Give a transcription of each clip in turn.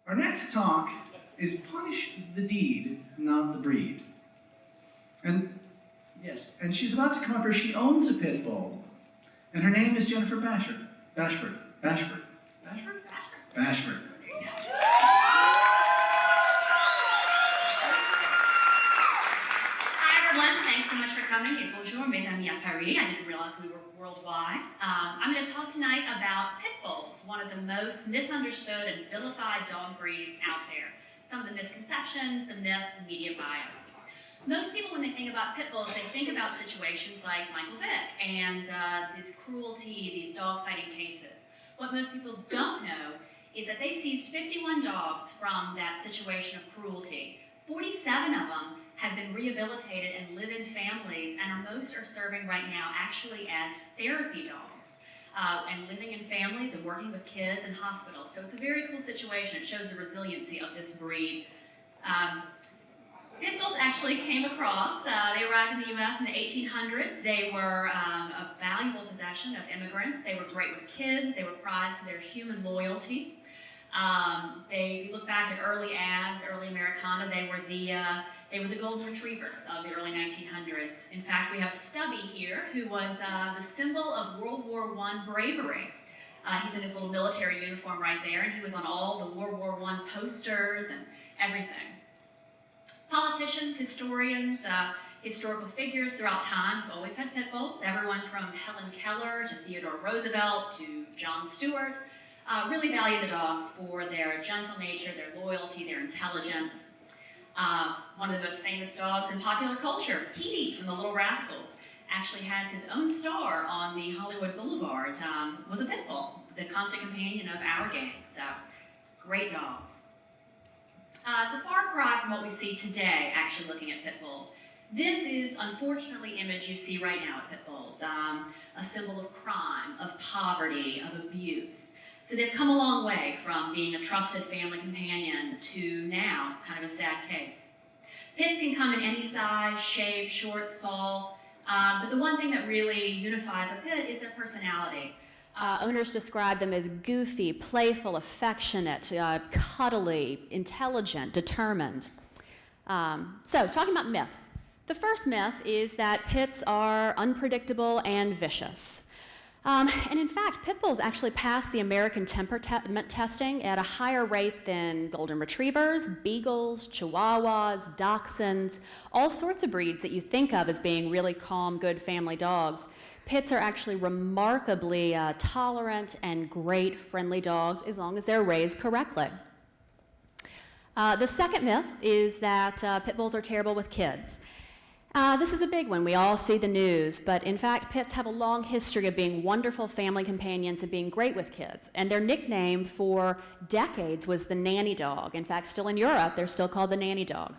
Our next talk is Punish the Deed, Not the Breed. And she's about to come up here. She owns a pit bull, and her name is Jennifer Bashford. Bashford. Thanks so much for coming. Et bonjour, mes amis à Paris. I didn't realize we were worldwide. I'm going to talk tonight about pit bulls, one of the most misunderstood and vilified dog breeds out there. Some of the misconceptions, the myths, media bias. Most people, when they think about pit bulls, they think about situations like Michael Vick and this cruelty, these dog fighting cases. What most people don't know is that they seized 51 dogs from that situation of cruelty. 47 of them have been rehabilitated and live in families, and most are serving right now actually as therapy dogs and living in families and working with kids in hospitals. So it's a very cool situation. It shows the resiliency of this breed. Pit bulls actually came across, they arrived in the U.S. in the 1800s. They were a valuable possession of immigrants. They were great with kids. They were prized for their human loyalty. If you look back at early ads, early Americana, they were the golden retrievers of the early 1900s. In fact, we have Stubby here, who was the symbol of World War I bravery. He's in his little military uniform right there, and he was on all the World War I posters and everything. Politicians, historians, historical figures throughout time have always had pit bulls. Everyone from Helen Keller to Theodore Roosevelt to Jon Stewart really value the dogs for their gentle nature, their loyalty, their intelligence. One of the most famous dogs in popular culture, Petey from The Little Rascals, actually has his own star on the Hollywood Boulevard, was a pit bull, the constant companion of our gang. So, great dogs. It's a far cry from what we see today, actually looking at pit bulls. This is, unfortunately, the image you see right now at pit bulls, a symbol of crime, of poverty, of abuse. So they've come a long way from being a trusted family companion to now kind of a sad case. Pits can come in any size, shape, short, small, but the one thing that really unifies a pit is their personality. Owners describe them as goofy, playful, affectionate, cuddly, intelligent, determined. So, talking about myths. The first myth is that pits are unpredictable and vicious. And in fact, pit bulls actually pass the American temperament testing at a higher rate than golden retrievers, beagles, chihuahuas, dachshunds, all sorts of breeds that you think of as being really calm, good family dogs. Pits are actually remarkably tolerant and great, friendly dogs as long as they're raised correctly. The second myth is that pit bulls are terrible with kids. This is a big one. We all see the news, but in fact, pits have a long history of being wonderful family companions and being great with kids. And their nickname for decades was the nanny dog. In fact, still in Europe, they're still called the nanny dog.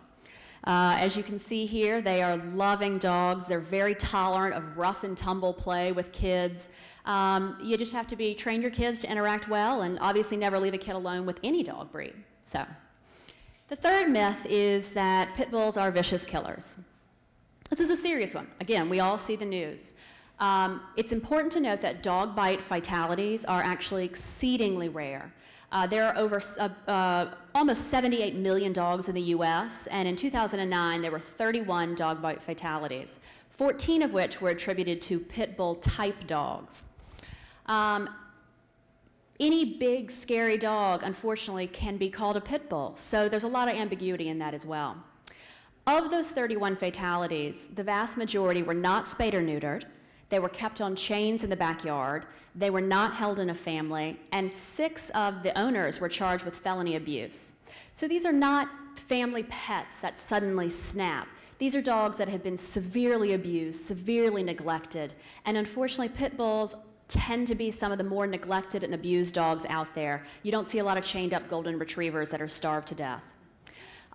As you can see here, they are loving dogs. They're very tolerant of rough and tumble play with kids. You just have to train your kids to interact well and obviously never leave a kid alone with any dog breed. So, the third myth is that pit bulls are vicious killers. This is a serious one. Again, we all see the news. It's important to note that dog bite fatalities are actually exceedingly rare. There are over almost 78 million dogs in the U.S., and in 2009 there were 31 dog bite fatalities, 14 of which were attributed to pit bull type dogs. Any big, scary dog, unfortunately, can be called a pit bull, so there's a lot of ambiguity in that as well. Of those 31 fatalities, the vast majority were not spayed or neutered. They were kept on chains in the backyard. They were not held in a family, and 6 of the owners were charged with felony abuse. So these are not family pets that suddenly snap. These are dogs that have been severely abused, severely neglected, and unfortunately pit bulls tend to be some of the more neglected and abused dogs out there. You don't see a lot of chained up golden retrievers that are starved to death.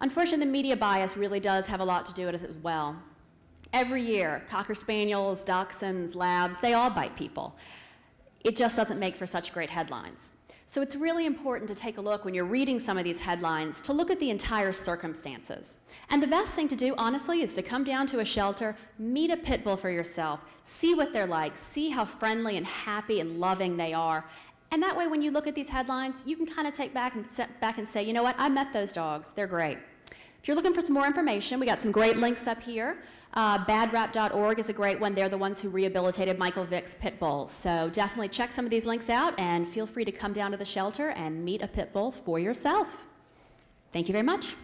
Unfortunately, the media bias really does have a lot to do with it as well. Every year, Cocker Spaniels, Dachshunds, Labs, they all bite people. It just doesn't make for such great headlines. So it's really important to take a look when you're reading some of these headlines to look at the entire circumstances. And the best thing to do, honestly, is to come down to a shelter, meet a pit bull for yourself, see what they're like, see how friendly and happy and loving they are, And that way, when you look at these headlines, you can kind of take back and step back and say, you know what, I met those dogs, they're great. If you're looking for some more information, we got some great links up here. Badrap.org is a great one. They're the ones who rehabilitated Michael Vick's pit bulls. So definitely check some of these links out and feel free to come down to the shelter and meet a pit bull for yourself. Thank you very much.